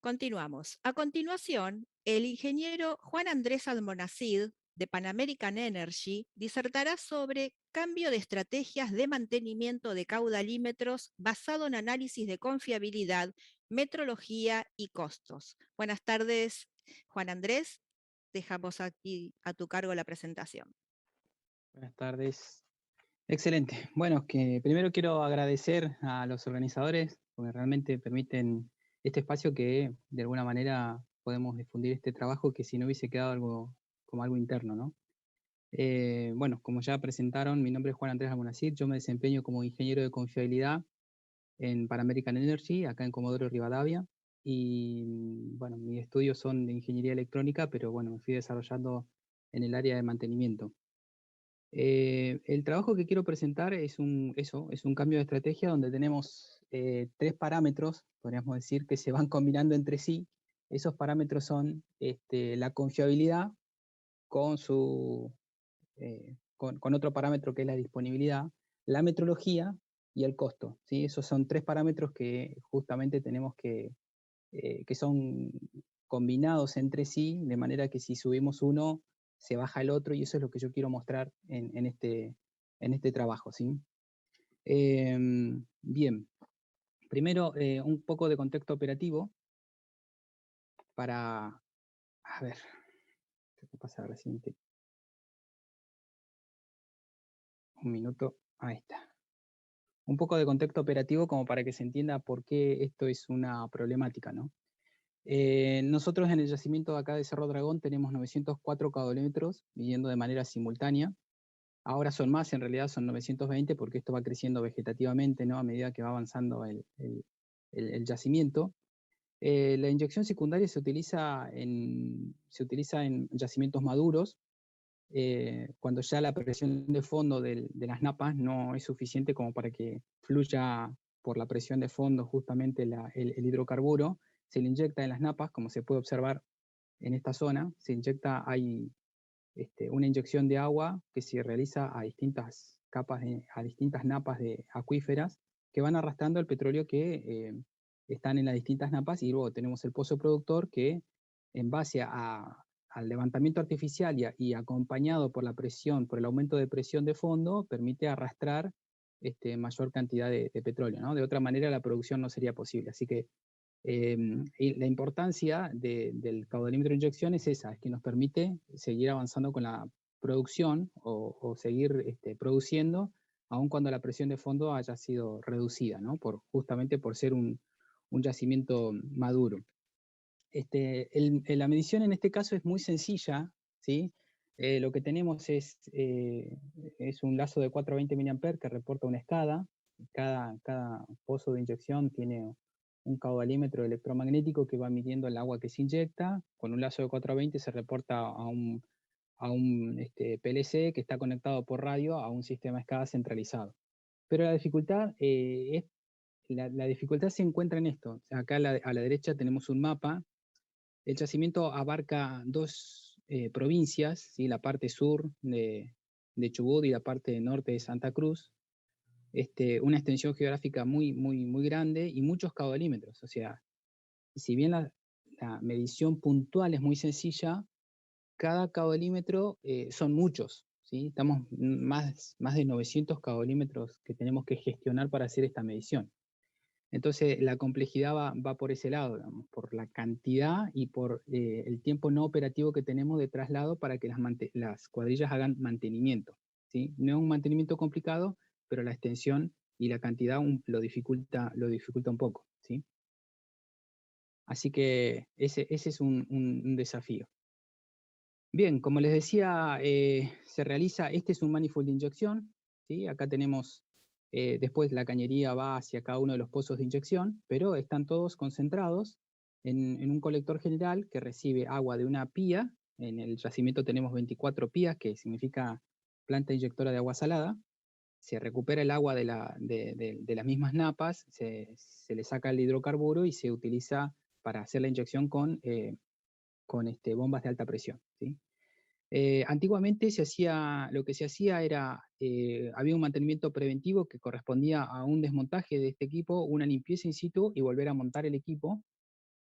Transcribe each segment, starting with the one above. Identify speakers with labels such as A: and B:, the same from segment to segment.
A: Continuamos. A continuación, el ingeniero Juan Andrés Almonacid, de Pan American Energy, disertará sobre cambio de estrategias de mantenimiento de caudalímetros basado en análisis de confiabilidad, metrología y costos. Buenas tardes, Juan Andrés. Dejamos aquí a tu cargo la presentación.
B: Buenas tardes. Excelente. Bueno, que primero quiero agradecer a los organizadores porque realmente permiten este espacio que de alguna manera podemos difundir este trabajo que si no hubiese quedado algo como algo interno, ¿no? Bueno, como ya presentaron, mi nombre es Juan Andrés Almonacid, yo me desempeño como ingeniero de confiabilidad en Pan American Energy, acá en Comodoro Rivadavia, y bueno, mis estudios son de ingeniería electrónica, pero bueno, me fui desarrollando en el área de mantenimiento. El trabajo que quiero presentar es es un cambio de estrategia donde tenemos tres parámetros, podríamos decir, que se van combinando entre sí. Esos parámetros son la confiabilidad con, con otro parámetro que es la disponibilidad, la metrología y el costo, ¿sí? Esos son tres parámetros que justamente tenemos que son combinados entre sí, de manera que si subimos uno, se baja el otro, y eso es lo que yo quiero mostrar en este trabajo, ¿sí? Eh, Bien, primero un poco de contexto operativo para, a ver, ¿qué pasa a la siguiente? Un minuto, ahí está. Un poco de contexto operativo como para que se entienda por qué esto es una problemática, ¿no? Nosotros en el yacimiento de acá de Cerro Dragón tenemos 904 caudalímetros midiendo de manera simultánea. Ahora son más, en realidad son 920 porque esto va creciendo vegetativamente, ¿no? A medida que va avanzando el yacimiento. La inyección secundaria se utiliza en yacimientos maduros, cuando ya la presión de fondo de las napas no es suficiente como para que fluya por la presión de fondo justamente el hidrocarburo. Se le inyecta en las napas, como se puede observar en esta zona, se inyecta, hay una inyección de agua que se realiza a distintas capas, a distintas napas de acuíferas que van arrastrando el petróleo que están en las distintas napas, y luego tenemos el pozo productor que en base al levantamiento artificial y acompañado por la presión, por el aumento de presión de fondo, permite arrastrar mayor cantidad de petróleo, ¿no? De otra manera la producción no sería posible. Así que y la importancia del caudalímetro de inyección es esa, es que nos permite seguir avanzando con la producción o seguir produciendo, aun cuando la presión de fondo haya sido reducida, ¿no? Justamente por ser un yacimiento maduro. La medición en este caso es muy sencilla, ¿sí? Lo que tenemos es un lazo de 420 mA que reporta una escada. Cada pozo de inyección tiene un caudalímetro electromagnético que va midiendo el agua que se inyecta. Con un lazo de 420 se reporta a un PLC que está conectado por radio a un sistema de escada centralizado. Pero la dificultad, la dificultad se encuentra en esto. Acá a la derecha tenemos un mapa. El yacimiento abarca dos provincias, ¿sí? La parte sur de Chubut y la parte norte de Santa Cruz. Una extensión geográfica muy grande y muchos caudalímetros. O sea, si bien la medición puntual es muy sencilla, cada caudalímetro son muchos, ¿sí? Estamos más de 900 caudalímetros que tenemos que gestionar para hacer esta medición. Entonces, la complejidad va por ese lado, digamos, por la cantidad y por el tiempo no operativo que tenemos de traslado para que las cuadrillas hagan mantenimiento, ¿sí? No es un mantenimiento complicado, pero la extensión y la cantidad lo dificulta un poco, ¿sí? Así que ese es un desafío. Bien, como les decía, este es un manifold de inyección, ¿sí? Acá tenemos, después la cañería va hacia cada uno de los pozos de inyección, pero están todos concentrados en un colector general que recibe agua de una pía. En el yacimiento tenemos 24 pías, que significa planta inyectora de agua salada. Se recupera el agua de las mismas napas, se le saca el hidrocarburo y se utiliza para hacer la inyección con bombas de alta presión, ¿sí? Antiguamente lo que se hacía era, había un mantenimiento preventivo que correspondía a un desmontaje de este equipo, una limpieza in situ y volver a montar el equipo.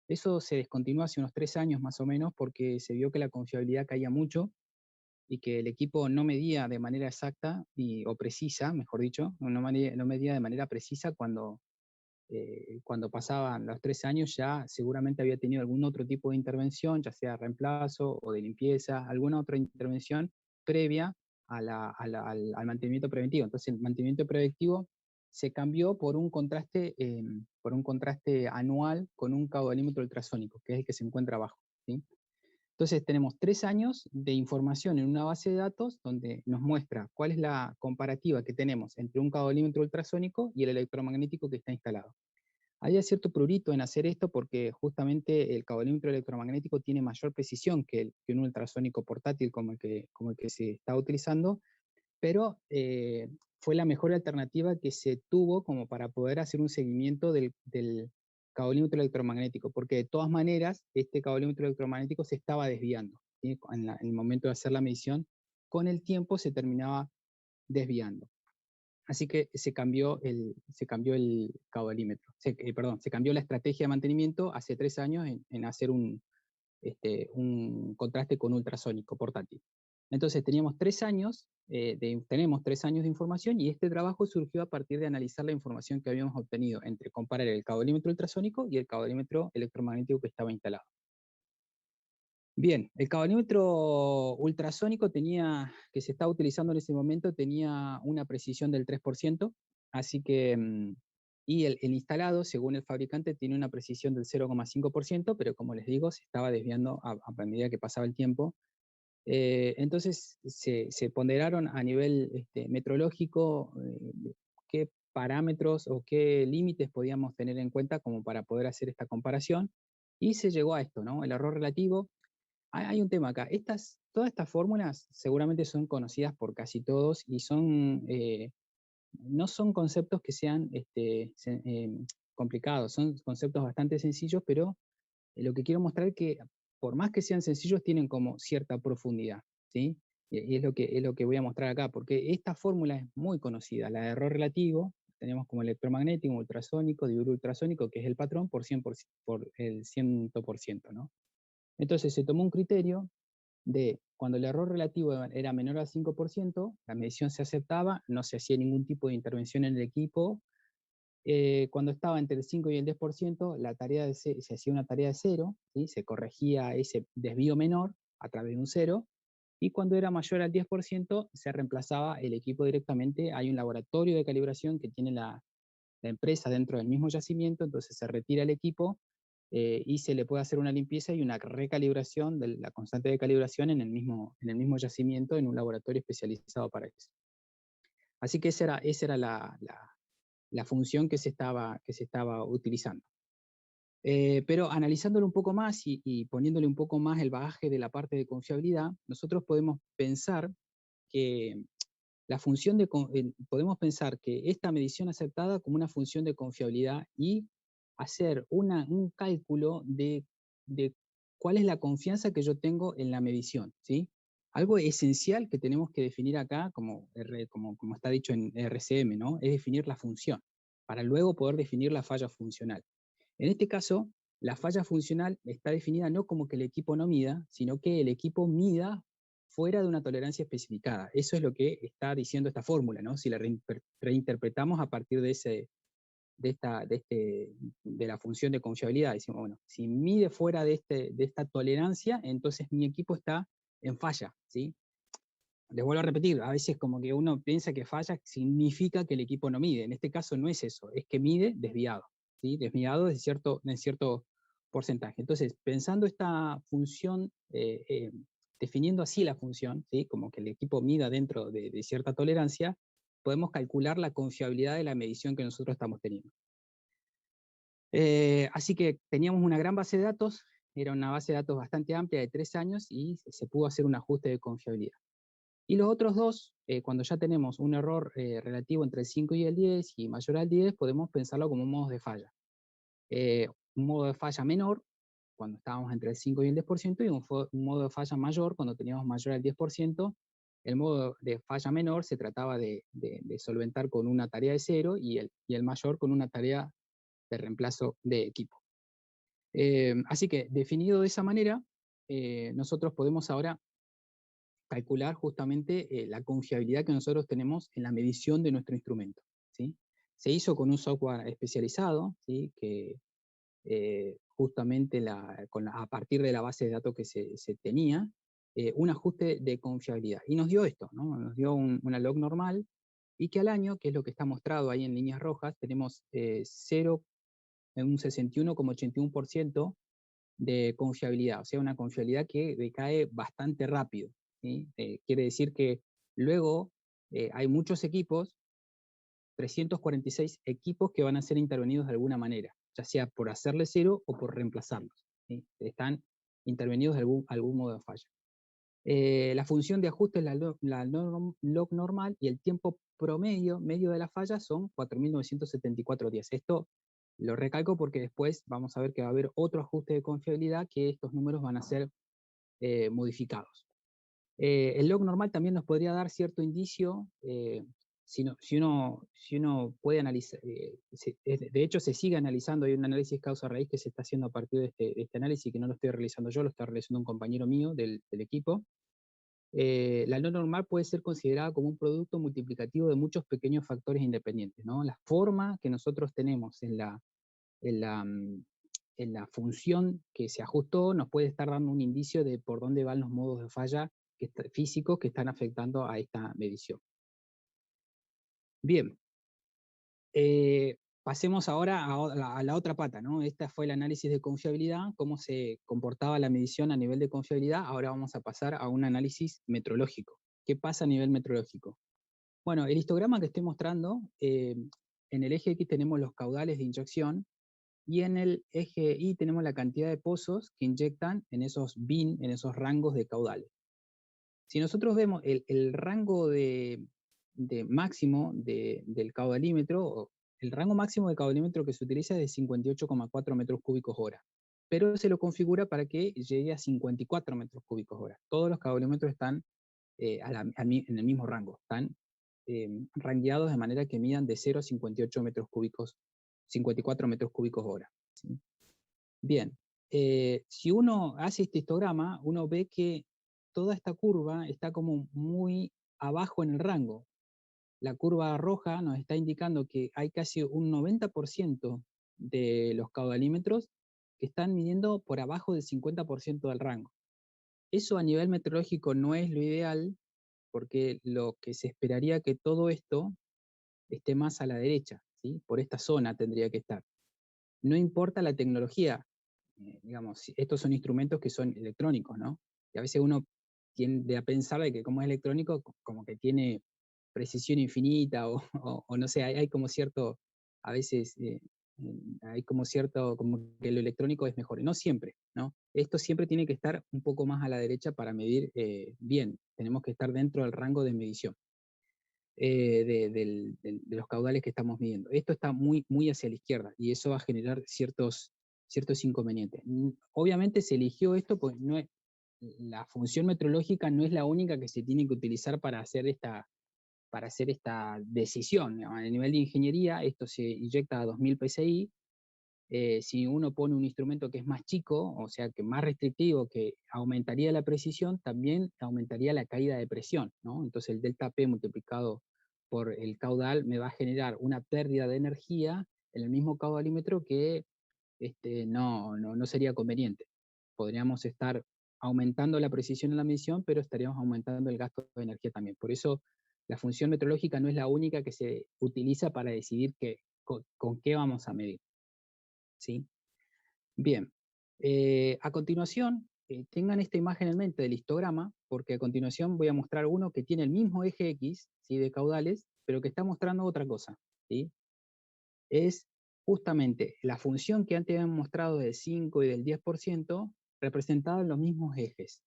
B: Eso se descontinuó hace unos 3 años más o menos porque se vio que la confiabilidad caía mucho y que el equipo no medía de manera exacta o precisa, mejor dicho, no medía de manera precisa cuando pasaban los 3 años ya seguramente había tenido algún otro tipo de intervención, ya sea reemplazo o de limpieza, alguna otra intervención previa al mantenimiento preventivo. Entonces el mantenimiento preventivo se cambió por un contraste anual con un caudalímetro ultrasónico, que es el que se encuentra abajo, ¿sí? Entonces tenemos 3 años de información en una base de datos donde nos muestra cuál es la comparativa que tenemos entre un caudalímetro ultrasónico y el electromagnético que está instalado. Había cierto prurito en hacer esto porque justamente el caudalímetro electromagnético tiene mayor precisión que un ultrasónico portátil como el que se está utilizando, pero fue la mejor alternativa que se tuvo como para poder hacer un seguimiento del caudalímetro electromagnético, porque de todas maneras este caudalímetro electromagnético se estaba desviando, ¿sí? En el momento de hacer la medición, con el tiempo se terminaba desviando. Así que se cambió el caudalímetro, se cambió la estrategia de mantenimiento hace 3 años en hacer un contraste con ultrasónico portátil. Entonces tenemos 3 años de información y este trabajo surgió a partir de analizar la información que habíamos obtenido entre comparar el caudalímetro ultrasónico y el caudalímetro electromagnético que estaba instalado. Bien, el caudalímetro ultrasónico que se estaba utilizando en ese momento tenía una precisión del 3%, así que, y el instalado, según el fabricante, tiene una precisión del 0,5%, pero como les digo, se estaba desviando a medida que pasaba el tiempo. Entonces se ponderaron a nivel metrológico qué parámetros o qué límites podíamos tener en cuenta como para poder hacer esta comparación, y se llegó a esto, ¿no? El error relativo. Hay un tema acá. Todas estas fórmulas seguramente son conocidas por casi todos y no son conceptos que sean complicados, son conceptos bastante sencillos, pero lo que quiero mostrar es que por más que sean sencillos, tienen como cierta profundidad, ¿sí? Y es lo que voy a mostrar acá, porque esta fórmula es muy conocida, la de error relativo, tenemos como electromagnético, ultrasónico, diuro ultrasónico, que es el patrón por el 100%, ¿no? Entonces se tomó un criterio de cuando el error relativo era menor al 5%, la medición se aceptaba, no se hacía ningún tipo de intervención en el equipo. Cuando estaba entre el 5 y el 10%, se hacía una tarea de cero, ¿sí? Se corregía ese desvío menor a través de un cero, y cuando era mayor al 10%, se reemplazaba el equipo directamente. Hay un laboratorio de calibración que tiene la empresa dentro del mismo yacimiento, entonces se retira el equipo y se le puede hacer una limpieza y una recalibración de la constante de calibración en el mismo yacimiento, en un laboratorio especializado para eso. Así que esa era la función que se estaba utilizando. Pero analizándolo un poco más y poniéndole un poco más el bagaje de la parte de confiabilidad, nosotros podemos pensar que podemos pensar que esta medición aceptada como una función de confiabilidad y hacer un cálculo de cuál es la confianza que yo tengo en la medición, ¿sí? Algo esencial que tenemos que definir acá, como está dicho en RCM, ¿no? Es definir la función, para luego poder definir la falla funcional. En este caso, la falla funcional está definida no como que el equipo no mida, sino que el equipo mida fuera de una tolerancia especificada. Eso es lo que está diciendo esta fórmula, ¿no? Si la reinterpretamos a partir de la función de confiabilidad, decimos, bueno, si mide fuera de esta tolerancia, entonces mi equipo está en falla, ¿sí? Les vuelvo a repetir, a veces como que uno piensa que falla significa que el equipo no mide. En este caso no es eso, es que mide desviado, ¿sí? Desviado de cierto porcentaje. Entonces, pensando esta función, definiendo así la función, ¿sí? Como que el equipo mida dentro de cierta tolerancia, podemos calcular la confiabilidad de la medición que nosotros estamos teniendo. Así que teníamos una gran base de datos, era una base de datos bastante amplia de 3 años y se pudo hacer un ajuste de confiabilidad. Y los otros dos, cuando ya tenemos un error relativo entre el 5 y el 10 y mayor al 10, podemos pensarlo como modos de falla. Un modo de falla menor, cuando estábamos entre el 5 y el 10%, y un modo de falla mayor, cuando teníamos mayor al 10%. El modo de falla menor se trataba de solventar con una tarea de cero y el mayor con una tarea de reemplazo de equipo. Así que, definido de esa manera, nosotros podemos ahora calcular justamente la confiabilidad que nosotros tenemos en la medición de nuestro instrumento, ¿sí? Se hizo con un software especializado, ¿sí? Que justamente a partir de la base de datos que se tenía, un ajuste de confiabilidad. Y nos dio esto, ¿no? Nos dio una log normal, y que al año, que es lo que está mostrado ahí en líneas rojas, tenemos 0, en un 61,81% de confiabilidad, o sea, una confiabilidad que decae bastante rápido, ¿sí? Quiere decir que luego hay muchos equipos, 346 equipos que van a ser intervenidos de alguna manera, ya sea por hacerle cero o por reemplazarlos, ¿sí? Están intervenidos de algún modo de falla. La función de ajuste es log normal, y el tiempo medio de la falla son 4.974 días. Esto lo recalco porque después vamos a ver que va a haber otro ajuste de confiabilidad, que estos números van a ser modificados. El log normal también nos podría dar cierto indicio, si uno puede analizar, de hecho se sigue analizando, hay un análisis causa-raíz que se está haciendo a partir de este análisis, que no lo estoy realizando yo, lo está realizando un compañero mío del equipo. La no normal puede ser considerada como un producto multiplicativo de muchos pequeños factores independientes, ¿no? La forma que nosotros tenemos en la, mm, en la función que se ajustó nos puede estar dando un indicio de por dónde van los modos de falla físicos que están afectando a esta medición. Bien, pasemos ahora a la otra pata, ¿no? Esta fue el análisis de confiabilidad, cómo se comportaba la medición a nivel de confiabilidad. Ahora vamos a pasar a un análisis metrológico. ¿Qué pasa a nivel metrológico? Bueno, el histograma que estoy mostrando, en el eje X tenemos los caudales de inyección, y en el eje Y tenemos la cantidad de pozos que inyectan en esos bin, en esos rangos de caudales. Si nosotros vemos el rango de máximo del caudalímetro, el rango máximo de caudalímetro que se utiliza es de 58,4 metros cúbicos hora, pero se lo configura para que llegue a 54 metros cúbicos hora. Todos los caudalímetros están en el mismo rango, están rangueados de manera que midan de 0 a 58 metros cúbicos, 54 metros cúbicos hora, ¿sí? Bien, si uno hace este histograma, uno ve que toda esta curva está como muy abajo en el rango. La curva roja nos está indicando que hay casi un 90% de los caudalímetros que están midiendo por abajo del 50% del rango. Eso a nivel meteorológico no es lo ideal, porque lo que se esperaría que todo esto esté más a la derecha, ¿sí? Por esta zona tendría que estar. No importa la tecnología, digamos, estos son instrumentos que son electrónicos, ¿no? Y a veces uno tiende a pensar de que como es electrónico, como que tiene precisión infinita, o no sé, hay como cierto, a veces hay como cierto, como que lo electrónico es mejor. Y no siempre, ¿no? Esto siempre tiene que estar un poco más a la derecha para medir bien. Tenemos que estar dentro del rango de medición de los caudales que estamos midiendo. Esto está muy, muy hacia la izquierda, y eso va a generar ciertos inconvenientes. Obviamente se eligió esto porque la función metrológica no es la única que se tiene que utilizar para hacer esta decisión, ¿no? A nivel de ingeniería, esto se inyecta a 2000 PSI. Si uno pone un instrumento que es más chico, o sea, que más restrictivo, que aumentaría la precisión, también aumentaría la caída de presión, ¿no? Entonces el delta P multiplicado por el caudal me va a generar una pérdida de energía en el mismo caudalímetro que no sería conveniente. Podríamos estar aumentando la precisión en la medición, pero estaríamos aumentando el gasto de energía también. Por eso la función metrológica no es la única que se utiliza para decidir con qué vamos a medir, ¿sí? Bien, a continuación, tengan esta imagen en mente del histograma, porque a continuación voy a mostrar uno que tiene el mismo eje X, ¿sí? De caudales, pero que está mostrando otra cosa, ¿sí? Es justamente la función que antes habíamos mostrado del 5 y del 10%, representada en los mismos ejes.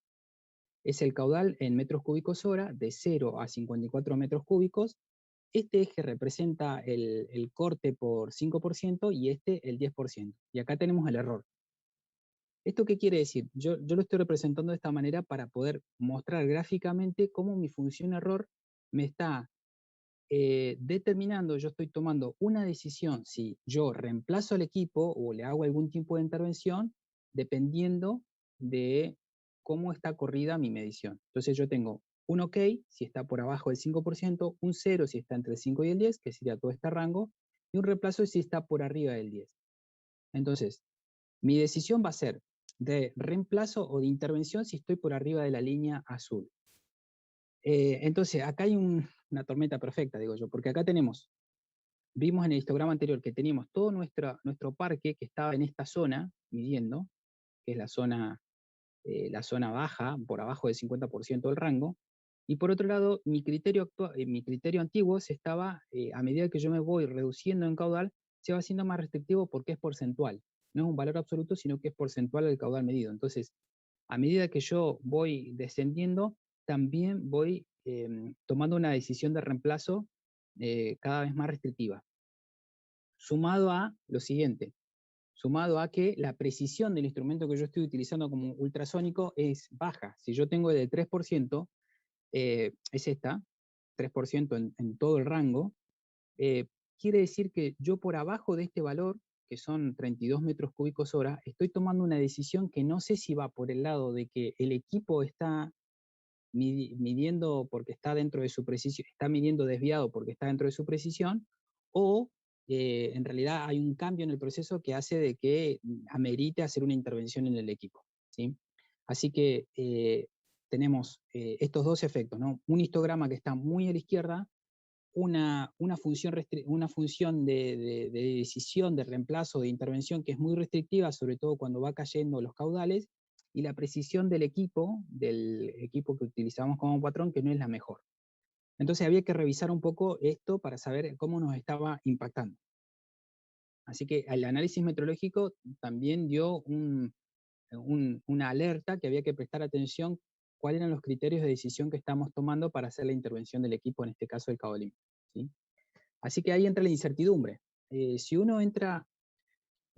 B: Es el caudal en metros cúbicos hora, de 0 a 54 metros cúbicos. Este eje representa el corte por 5%, y este el 10%. Y acá tenemos el error. ¿Esto qué quiere decir? Yo lo estoy representando de esta manera para poder mostrar gráficamente cómo mi función error me está determinando, yo estoy tomando una decisión si yo reemplazo al equipo o le hago algún tipo de intervención, dependiendo de cómo está corrida mi medición. Entonces yo tengo un OK si está por abajo del 5%, un 0 si está entre el 5 y el 10, que sería todo este rango, y un reemplazo si está por arriba del 10. Entonces, mi decisión va a ser de reemplazo o de intervención si estoy por arriba de la línea azul. Entonces, acá hay una tormenta perfecta, digo yo, porque acá vimos en el histograma anterior que teníamos todo nuestro parque que estaba en esta zona, midiendo, que es la zona baja, por abajo del 50% del rango, y por otro lado, mi criterio antiguo se estaba, a medida que yo me voy reduciendo en caudal, se va haciendo más restrictivo porque es porcentual. No es un valor absoluto, sino que es porcentual del caudal medido. Entonces, a medida que yo voy descendiendo, también voy tomando una decisión de reemplazo cada vez más restrictiva. Sumado a lo siguiente, sumado a que la precisión del instrumento que yo estoy utilizando como ultrasónico es baja. Si yo tengo de 3%, es esta, 3% en todo el rango, quiere decir que yo por abajo de este valor, que son 32 metros cúbicos hora, estoy tomando una decisión que no sé si va por el lado de que el equipo está midiendo porque está dentro de su precisión, está midiendo desviado porque está dentro de su precisión, o en realidad hay un cambio en el proceso que hace de que amerite hacer una intervención en el equipo, ¿sí? Así que tenemos estos dos efectos, ¿no? Un histograma que está muy a la izquierda, una función de decisión, de reemplazo, de intervención que es muy restrictiva, sobre todo cuando va cayendo los caudales, y la precisión del equipo que utilizamos como patrón, que no es la mejor. Entonces había que revisar un poco esto para saber cómo nos estaba impactando. Así que el análisis metrológico también dio una alerta que había que prestar atención cuáles eran los criterios de decisión que estamos tomando para hacer la intervención del equipo, en este caso el caudalímetro, ¿sí? Así que ahí entra la incertidumbre. Si uno entra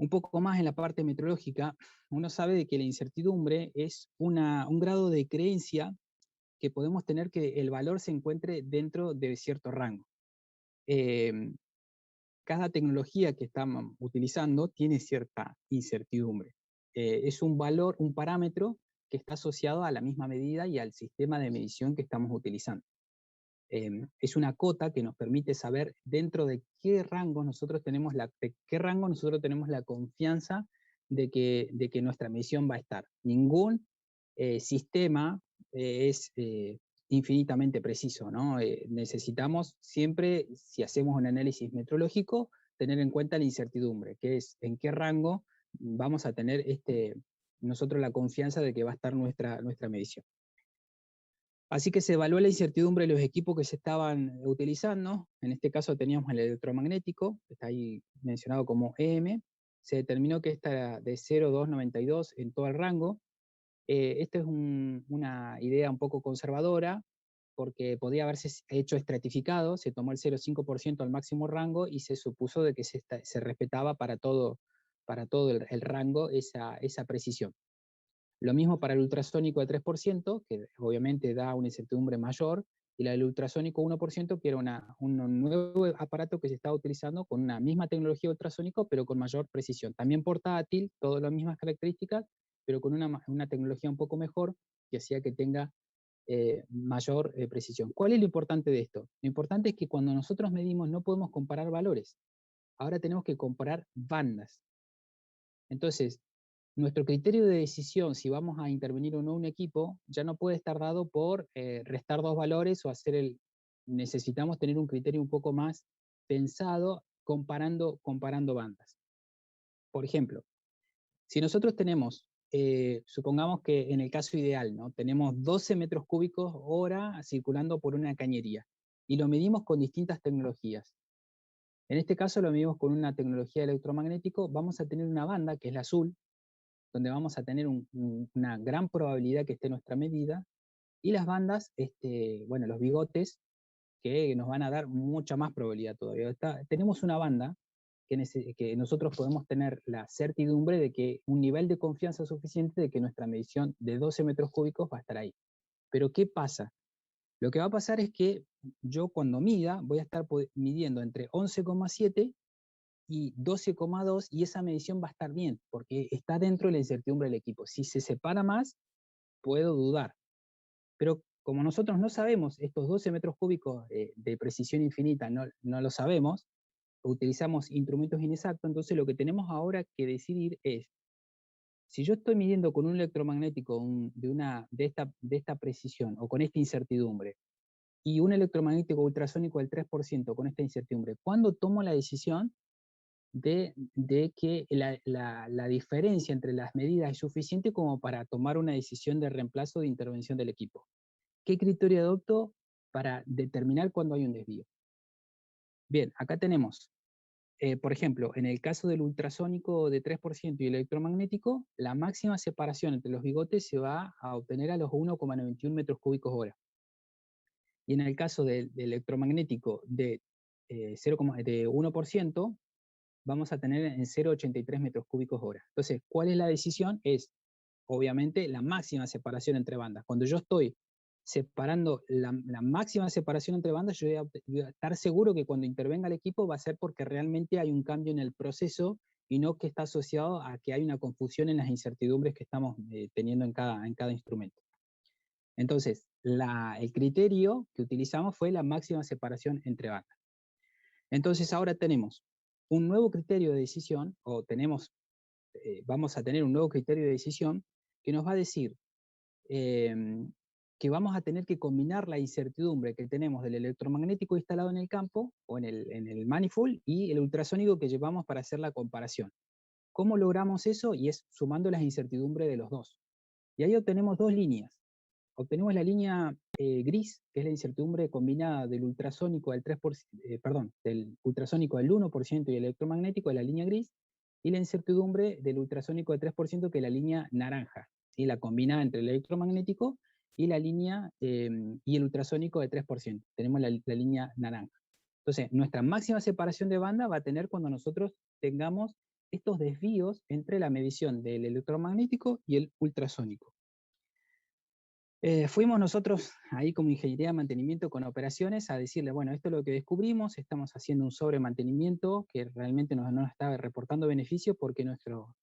B: un poco más en la parte meteorológica, uno sabe de que la incertidumbre es un grado de creencia que podemos tener que el valor se encuentre dentro de cierto rango. Cada tecnología que estamos utilizando tiene cierta incertidumbre. Es un valor, un parámetro que está asociado a la misma medida y al sistema de medición que estamos utilizando. Es una cota que nos permite saber dentro de qué rango nosotros tenemos la confianza de que nuestra medición va a estar. Ningún sistema es infinitamente preciso, ¿no? Necesitamos siempre, si hacemos un análisis metrológico, tener en cuenta la incertidumbre, que es en qué rango vamos a tener nosotros la confianza de que va a estar nuestra medición. Así que se evaluó la incertidumbre de los equipos que se estaban utilizando. En este caso teníamos el electromagnético, que está ahí mencionado como EM. Se determinó que esta era de 0,292 en todo el rango. Esta es una idea un poco conservadora, porque podía haberse hecho estratificado. Se tomó el 0,5% al máximo rango y se supuso de que se respetaba para todo el rango esa precisión. Lo mismo para el ultrasónico de 3%, que obviamente da una incertidumbre mayor, y la del ultrasónico 1%, que era un nuevo aparato que se estaba utilizando con una misma tecnología ultrasónico, pero con mayor precisión. También portátil, todas las mismas características, pero con una tecnología un poco mejor, que hacía que tenga mayor precisión. ¿Cuál es lo importante de esto? Lo importante es que cuando nosotros medimos no podemos comparar valores. Ahora tenemos que comparar bandas. Entonces, nuestro criterio de decisión, si vamos a intervenir o no un equipo, ya no puede estar dado por restar dos valores o necesitamos tener un criterio un poco más pensado comparando bandas. Por ejemplo, si nosotros tenemos, supongamos que en el caso ideal, ¿no? Tenemos 12 metros cúbicos hora circulando por una cañería y lo medimos con distintas tecnologías. En este caso lo medimos con una tecnología electromagnético, vamos a tener una banda, que es la azul, donde vamos a tener una gran probabilidad que esté nuestra medida, y las bandas, bueno, los bigotes, que nos van a dar mucha más probabilidad todavía. Tenemos una banda que nosotros podemos tener la certidumbre de que un nivel de confianza suficiente de que nuestra medición de 12 metros cúbicos va a estar ahí. Pero ¿qué pasa? Lo que va a pasar es que yo cuando mida voy a estar midiendo entre 11,7 y 12,2 y esa medición va a estar bien, porque está dentro de la incertidumbre del equipo. Si se separa más, puedo dudar. Pero como nosotros no sabemos estos 12 metros cúbicos de precisión infinita, no lo sabemos, utilizamos instrumentos inexactos, entonces lo que tenemos ahora que decidir es, si yo estoy midiendo con un electromagnético de esta precisión o con esta incertidumbre, y un electromagnético ultrasónico del 3% con esta incertidumbre, ¿cuándo tomo la decisión de que la diferencia entre las medidas es suficiente como para tomar una decisión de reemplazo o de intervención del equipo? ¿Qué criterio adopto para determinar cuándo hay un desvío? Bien, acá tenemos, por ejemplo, en el caso del ultrasónico de 3% y electromagnético, la máxima separación entre los bigotes se va a obtener a los 1,91 metros cúbicos hora. Y en el caso del electromagnético de 1%, vamos a tener en 0,83 metros cúbicos hora. Entonces, ¿cuál es la decisión? Es, obviamente, la máxima separación entre bandas. Cuando yo estoy separando la máxima separación entre bandas, yo voy a estar seguro que cuando intervenga el equipo va a ser porque realmente hay un cambio en el proceso y no que está asociado a que hay una confusión en las incertidumbres que estamos teniendo en cada instrumento. Entonces, el criterio que utilizamos fue la máxima separación entre bandas. Entonces, ahora tenemos un nuevo criterio de decisión, o vamos a tener un nuevo criterio de decisión que nos va a decir que vamos a tener que combinar la incertidumbre que tenemos del electromagnético instalado en el campo, o en el manifold, y el ultrasónico que llevamos para hacer la comparación. ¿Cómo logramos eso? Y es sumando las incertidumbres de los dos. Y ahí obtenemos dos líneas. Obtenemos la línea gris, que es la incertidumbre combinada del ultrasónico del 3%, del ultrasónico del 1% y el electromagnético, de la línea gris, y la incertidumbre del ultrasónico del 3%, que es la línea naranja, ¿sí? La combinada entre el electromagnético y la línea y el ultrasónico de 3%. Tenemos la línea naranja. Entonces, nuestra máxima separación de banda va a tener cuando nosotros tengamos estos desvíos entre la medición del electromagnético y el ultrasónico. Fuimos nosotros ahí como ingeniería de mantenimiento con operaciones a decirle, bueno, esto es lo que descubrimos, estamos haciendo un sobremantenimiento que realmente no nos está reportando beneficios porque nuestro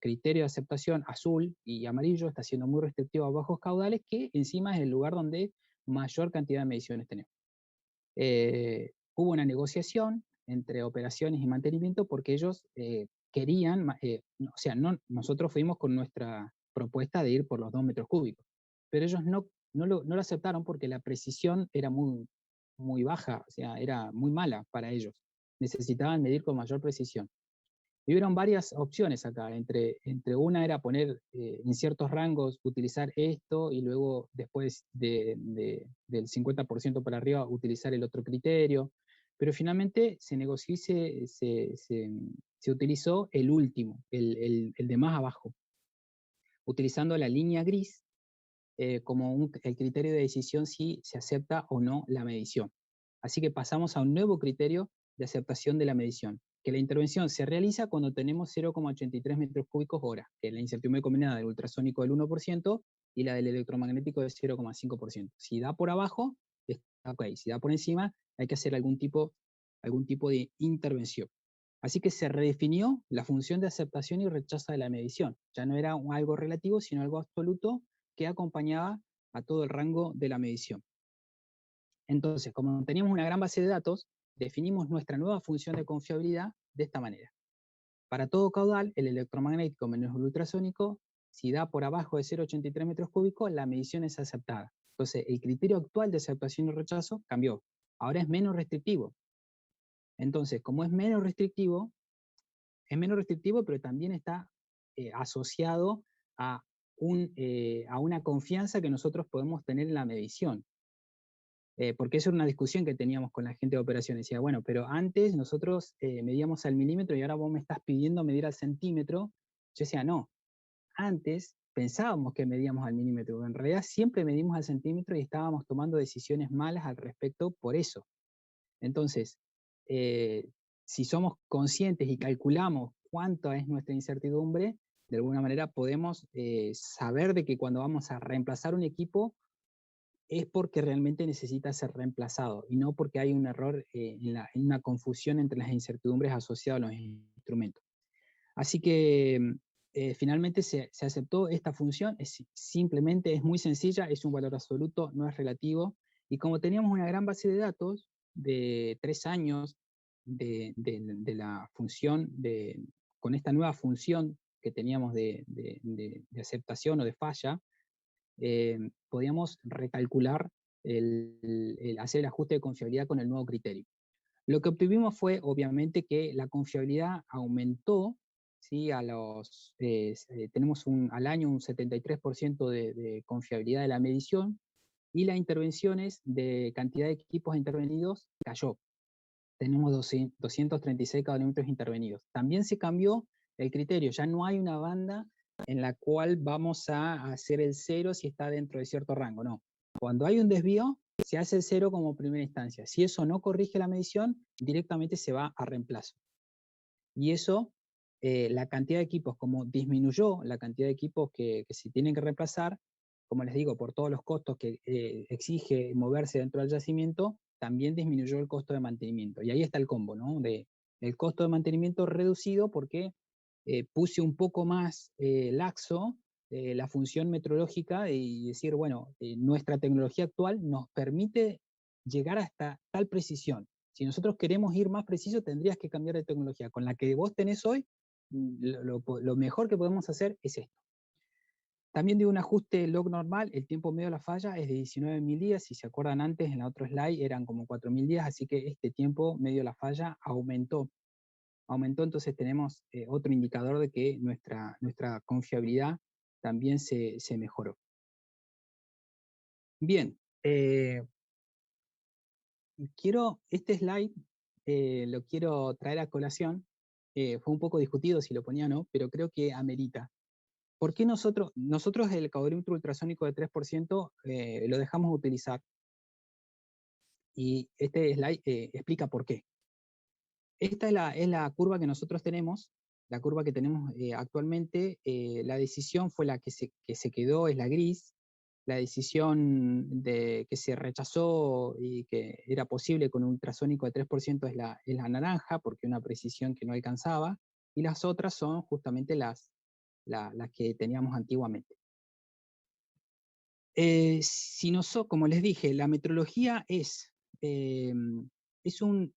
B: criterio de aceptación azul y amarillo está siendo muy restrictivo a bajos caudales, que encima es el lugar donde mayor cantidad de mediciones tenemos. Hubo una negociación entre operaciones y mantenimiento porque ellos querían, nosotros fuimos con nuestra propuesta de ir por los 2 metros cúbicos, pero ellos no lo aceptaron porque la precisión era muy baja, o sea, era muy mala para ellos. Necesitaban medir con mayor precisión. Y hubieron varias opciones acá, entre una era poner en ciertos rangos, utilizar esto, y luego después del 50% para arriba utilizar el otro criterio, pero finalmente se negoció y se utilizó el último, el de más abajo, utilizando la línea gris como el criterio de decisión si se acepta o no la medición. Así que pasamos a un nuevo criterio de aceptación de la medición, que la intervención se realiza cuando tenemos 0,83 metros cúbicos hora, que es la incertidumbre combinada del ultrasónico del 1% y la del electromagnético del 0,5%. Si da por abajo, está ok. Si da por encima, hay que hacer algún tipo de intervención. Así que se redefinió la función de aceptación y rechazo de la medición. Ya no era algo relativo, sino algo absoluto que acompañaba a todo el rango de la medición. Entonces, como teníamos una gran base de datos, definimos nuestra nueva función de confiabilidad de esta manera. Para todo caudal, el electromagnético menos el ultrasónico, si da por abajo de 0,83 metros cúbicos, la medición es aceptada. Entonces, el criterio actual de aceptación y rechazo cambió. Ahora es menos restrictivo. Entonces, como es menos restrictivo, pero también está asociado a una confianza que nosotros podemos tener en la medición. Porque esa era una discusión que teníamos con la gente de operaciones. Decía, bueno, pero antes nosotros medíamos al milímetro y ahora vos me estás pidiendo medir al centímetro. Yo decía, no, antes pensábamos que medíamos al milímetro, pero en realidad siempre medimos al centímetro y estábamos tomando decisiones malas al respecto por eso. Entonces, si somos conscientes y calculamos cuánto es nuestra incertidumbre, de alguna manera podemos saber de que cuando vamos a reemplazar un equipo, es porque realmente necesita ser reemplazado y no porque hay un error en una confusión entre las incertidumbres asociadas a los instrumentos. Así que finalmente se aceptó esta función, simplemente es muy sencilla, es un valor absoluto, no es relativo, y como teníamos una gran base de datos de 3 años de la función, con esta nueva función que teníamos de aceptación o de falla, podíamos recalcular hacer el ajuste de confiabilidad con el nuevo criterio. Lo que obtuvimos fue, obviamente, que la confiabilidad aumentó, ¿sí? Tenemos al año un 73% de confiabilidad de la medición, y las intervenciones de cantidad de equipos intervenidos cayó. Tenemos 236 caudalímetros intervenidos. También se cambió el criterio, ya no hay una banda en la cual vamos a hacer el cero si está dentro de cierto rango, no. Cuando hay un desvío, se hace el cero como primera instancia. Si eso no corrige la medición, directamente se va a reemplazo. Y eso, la cantidad de equipos, como disminuyó la cantidad de equipos que se tienen que reemplazar, como les digo, por todos los costos que exige moverse dentro del yacimiento, también disminuyó el costo de mantenimiento. Y ahí está el combo, ¿no? El costo de mantenimiento reducido porque puse un poco más laxo la función metrológica y decir, bueno, nuestra tecnología actual nos permite llegar hasta tal precisión. Si nosotros queremos ir más preciso, tendrías que cambiar de tecnología. Con la que vos tenés hoy, lo mejor que podemos hacer es esto. También de un ajuste log normal, el tiempo medio de la falla es de 19.000 días. Si se acuerdan antes, en la otra slide eran como 4.000 días, así que este tiempo medio de la falla aumentó. Entonces tenemos otro indicador de que nuestra confiabilidad también se mejoró. Bien, este slide lo quiero traer a colación. Fue un poco discutido si lo ponía o no, pero creo que amerita. ¿Por qué nosotros el caudalímetro ultrasónico de 3% lo dejamos de utilizar? Y este slide explica por qué. Esta es la curva que nosotros tenemos, la curva que tenemos actualmente. La decisión fue la que se quedó, es la gris. La decisión que se rechazó y que era posible con un ultrasónico de 3% es la naranja, porque una precisión que no alcanzaba, y las otras son justamente las que teníamos antiguamente. Como les dije, la metrología es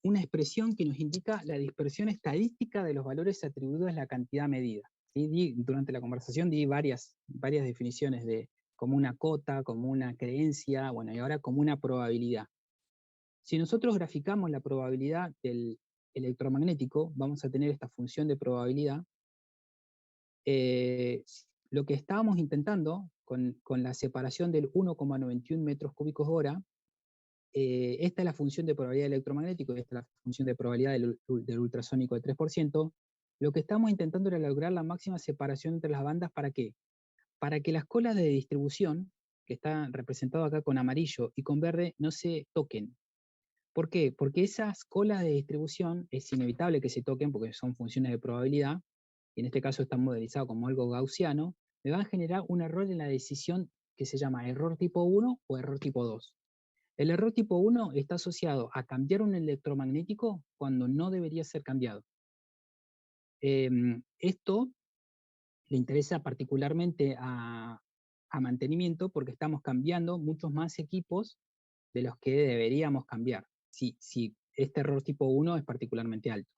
B: una expresión que nos indica la dispersión estadística de los valores atribuidos a la cantidad medida. ¿Sí? Durante la conversación di varias definiciones como una cota, como una creencia, bueno, y ahora como una probabilidad. Si nosotros graficamos la probabilidad del electromagnético, vamos a tener esta función de probabilidad. Lo que estábamos intentando con la separación del 1,91 metros cúbicos hora, esta es la función de probabilidad electromagnético, esta es la función de probabilidad del ultrasónico de 3%, lo que estamos intentando era lograr la máxima separación entre las bandas. ¿Para qué? Para que las colas de distribución, que están representadas acá con amarillo y con verde, no se toquen. ¿Por qué? Porque esas colas de distribución es inevitable que se toquen porque son funciones de probabilidad, y en este caso está modelizado como algo gaussiano, me va a generar un error en la decisión que se llama error tipo 1 o error tipo 2. El error tipo 1 está asociado a cambiar un electromagnético cuando no debería ser cambiado. Esto le interesa particularmente a mantenimiento porque estamos cambiando muchos más equipos de los que deberíamos cambiar, si este error tipo 1 es particularmente alto.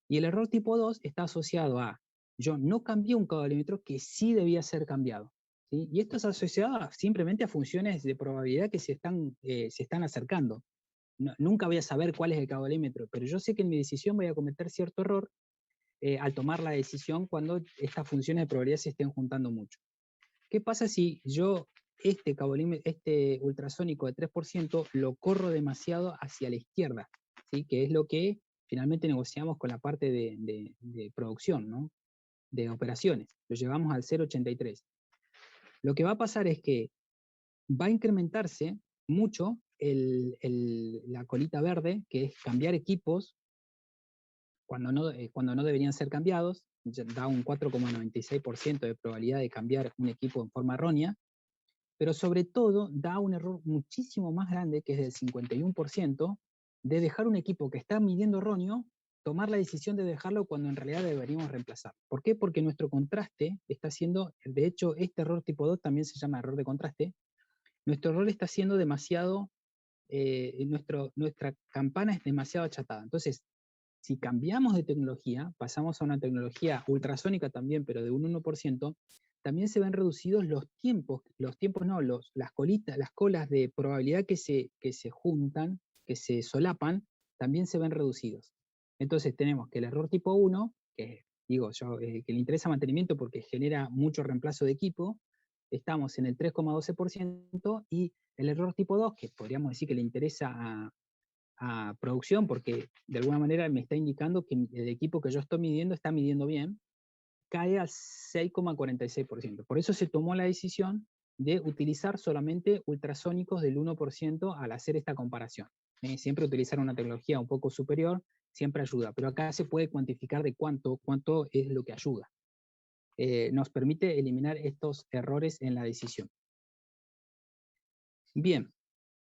B: Y el error tipo 2 está asociado a yo no cambié un caudalímetro que sí debía ser cambiado. ¿Sí? Y esto es asociado simplemente a funciones de probabilidad que se están acercando. Nunca voy a saber cuál es el caudalímetro, pero yo sé que en mi decisión voy a cometer cierto error al tomar la decisión cuando estas funciones de probabilidad se estén juntando mucho. ¿Qué pasa si yo este ultrasónico de 3% lo corro demasiado hacia la izquierda? ¿Sí? Que es lo que finalmente negociamos con la parte de producción, ¿no? De operaciones. Lo llevamos al 0,83. Lo que va a pasar es que va a incrementarse mucho la colita verde, que es cambiar equipos cuando no deberían ser cambiados. Da un 4,96% de probabilidad de cambiar un equipo en forma errónea. pero sobre todo da un error muchísimo más grande, que es del 51%, de dejar un equipo que está midiendo erróneo, tomar la decisión de dejarlo cuando en realidad deberíamos reemplazar. ¿Por qué? Porque nuestro contraste está siendo, de hecho, este error tipo 2 también se llama error de contraste, nuestro error está siendo demasiado, nuestra campana es demasiado achatada. Entonces, si cambiamos de tecnología, pasamos a una tecnología ultrasónica también, pero de un 1%, también se ven reducidos los tiempos no, las colitas, las colas de probabilidad que se juntan, que se solapan, también se ven reducidos. Entonces tenemos que el error tipo 1, que digo yo, que le interesa mantenimiento porque genera mucho reemplazo de equipo, estamos en el 3,12%, y el error tipo 2, que podríamos decir que le interesa a producción, porque de alguna manera me está indicando que el equipo que yo estoy midiendo está midiendo bien, cae al 6,46%. Por eso se tomó la decisión de utilizar solamente ultrasónicos del 1% al hacer esta comparación. Siempre utilizar una tecnología un poco superior siempre ayuda, pero acá se puede cuantificar de cuánto es lo que ayuda. Nos permite eliminar estos errores en la decisión. Bien,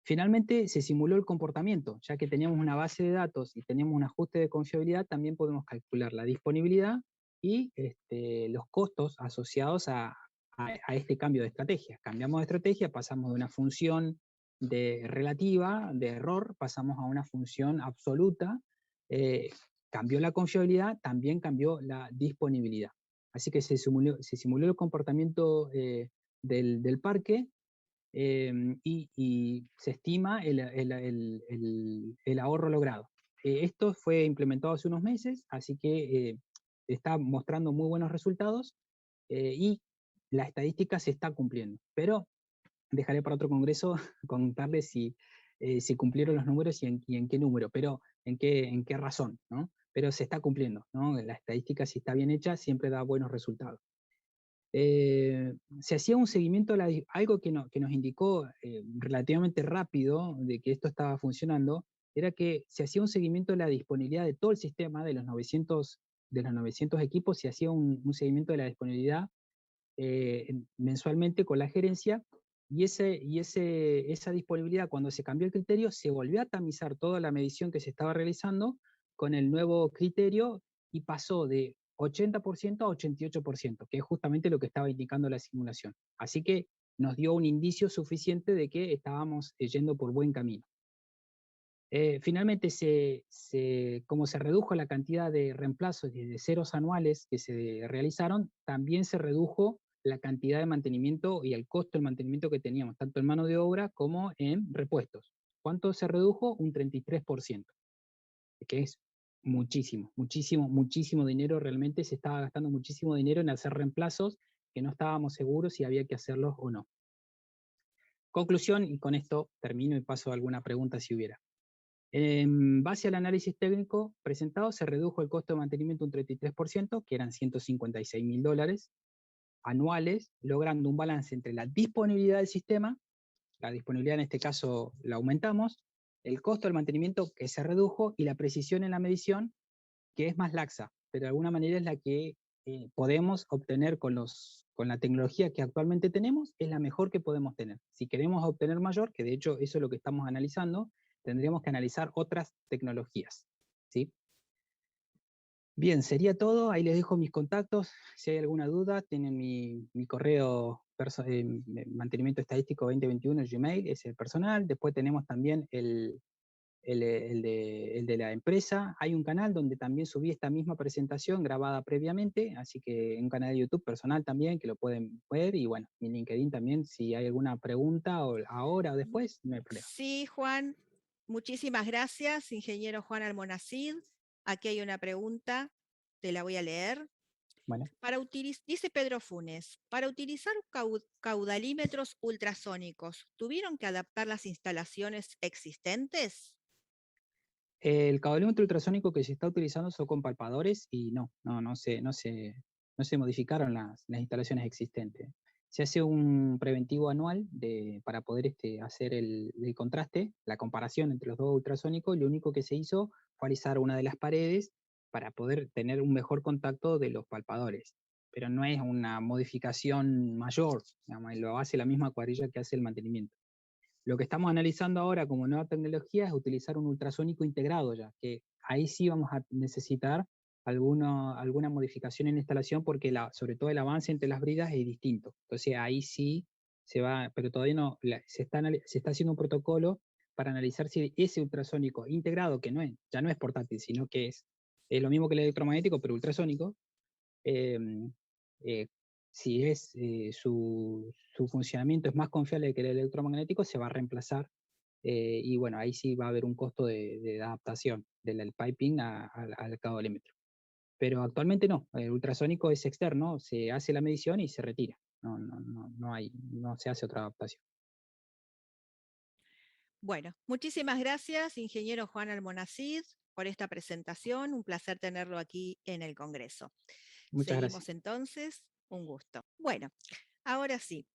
B: finalmente se simuló el comportamiento, ya que teníamos una base de datos y teníamos un ajuste de confiabilidad, también podemos calcular la disponibilidad y los costos asociados a este cambio de estrategia. Cambiamos de estrategia, pasamos de una función relativa, de error, pasamos a una función absoluta, cambió la confiabilidad, también cambió la disponibilidad. Así que se simuló el comportamiento del parque, y se estima el ahorro logrado. Esto fue implementado hace unos meses, así que está mostrando muy buenos resultados, y la estadística se está cumpliendo. Pero dejaré para otro congreso contarles si cumplieron los números y en qué número, pero en qué razón, ¿no? Pero se está cumpliendo, ¿no? La estadística, si está bien hecha, siempre da buenos resultados. Se hacía un seguimiento, algo que nos indicó relativamente rápido de que esto estaba funcionando, era que se hacía un seguimiento de la disponibilidad de todo el sistema, de los 900 equipos, se hacía un seguimiento de la disponibilidad mensualmente con la gerencia, y esa disponibilidad, cuando se cambió el criterio, se volvió a tamizar toda la medición que se estaba realizando con el nuevo criterio, y pasó de 80% a 88%, que es justamente lo que estaba indicando la simulación. Así que nos dio un indicio suficiente de que estábamos yendo por buen camino. Finalmente, como se redujo la cantidad de reemplazos y de ceros anuales que se realizaron, también se redujo la cantidad de mantenimiento y el costo del mantenimiento que teníamos, tanto en mano de obra como en repuestos. ¿Cuánto se redujo? Un 33%, que es muchísimo, muchísimo, muchísimo dinero. Realmente se estaba gastando muchísimo dinero en hacer reemplazos que no estábamos seguros si había que hacerlos o no. Conclusión, y con esto termino y paso a alguna pregunta si hubiera. En base al análisis técnico presentado, se redujo el costo de mantenimiento un 33%, que eran $156.000 anuales, logrando un balance entre la disponibilidad del sistema, la disponibilidad en este caso la aumentamos, el costo del mantenimiento que se redujo, y la precisión en la medición, que es más laxa, pero de alguna manera es la que podemos obtener con la tecnología que actualmente tenemos, es la mejor que podemos tener. Si queremos obtener mayor, que de hecho eso es lo que estamos analizando, tendríamos que analizar otras tecnologías, ¿sí? Bien, sería todo. Ahí les dejo mis contactos. Si hay alguna duda, tienen mi correo mantenimiento estadístico 2021 Gmail, es el personal. Después tenemos también el de la empresa. Hay un canal donde también subí esta misma presentación grabada previamente, así que un canal de YouTube personal también que lo pueden ver, y bueno, mi LinkedIn también, si hay alguna pregunta o ahora o después, no hay problema.
A: Sí, Juan, muchísimas gracias, ingeniero Juan Almonacid. Aquí hay una pregunta, te la voy a leer.
B: Bueno.
A: Dice Pedro Funes, para utilizar caudalímetros ultrasónicos, ¿tuvieron que adaptar las instalaciones existentes?
B: El caudalímetro ultrasónico que se está utilizando son con palpadores, y no se modificaron las instalaciones existentes. Se hace un preventivo anual para poder hacer el contraste, la comparación entre los dos ultrasónicos, y lo único que se hizo fue alisar una de las paredes para poder tener un mejor contacto de los palpadores. pero no es una modificación mayor, digamos, lo hace la misma cuadrilla que hace el mantenimiento. Lo que estamos analizando ahora como nueva tecnología es utilizar un ultrasónico integrado ya, que ahí sí vamos a necesitar alguna modificación en la instalación porque sobre todo el avance entre las bridas es distinto. Entonces ahí sí se va, pero todavía no, se está haciendo un protocolo para analizar si ese ultrasónico integrado, que ya no es portátil, sino que es lo mismo que el electromagnético, pero ultrasónico, eh, eh, si su funcionamiento es más confiable que el electromagnético, se va a reemplazar. Y bueno, ahí sí va a haber un costo de adaptación del piping al caudalímetro. Pero actualmente no, el ultrasónico es externo, se hace la medición y se retira. No se hace otra adaptación.
A: Bueno, muchísimas gracias, ingeniero Juan Almonacid, por esta presentación. Un placer tenerlo aquí en el Congreso.
B: Muchas gracias.
A: Seguimos entonces, un gusto. Bueno, ahora sí,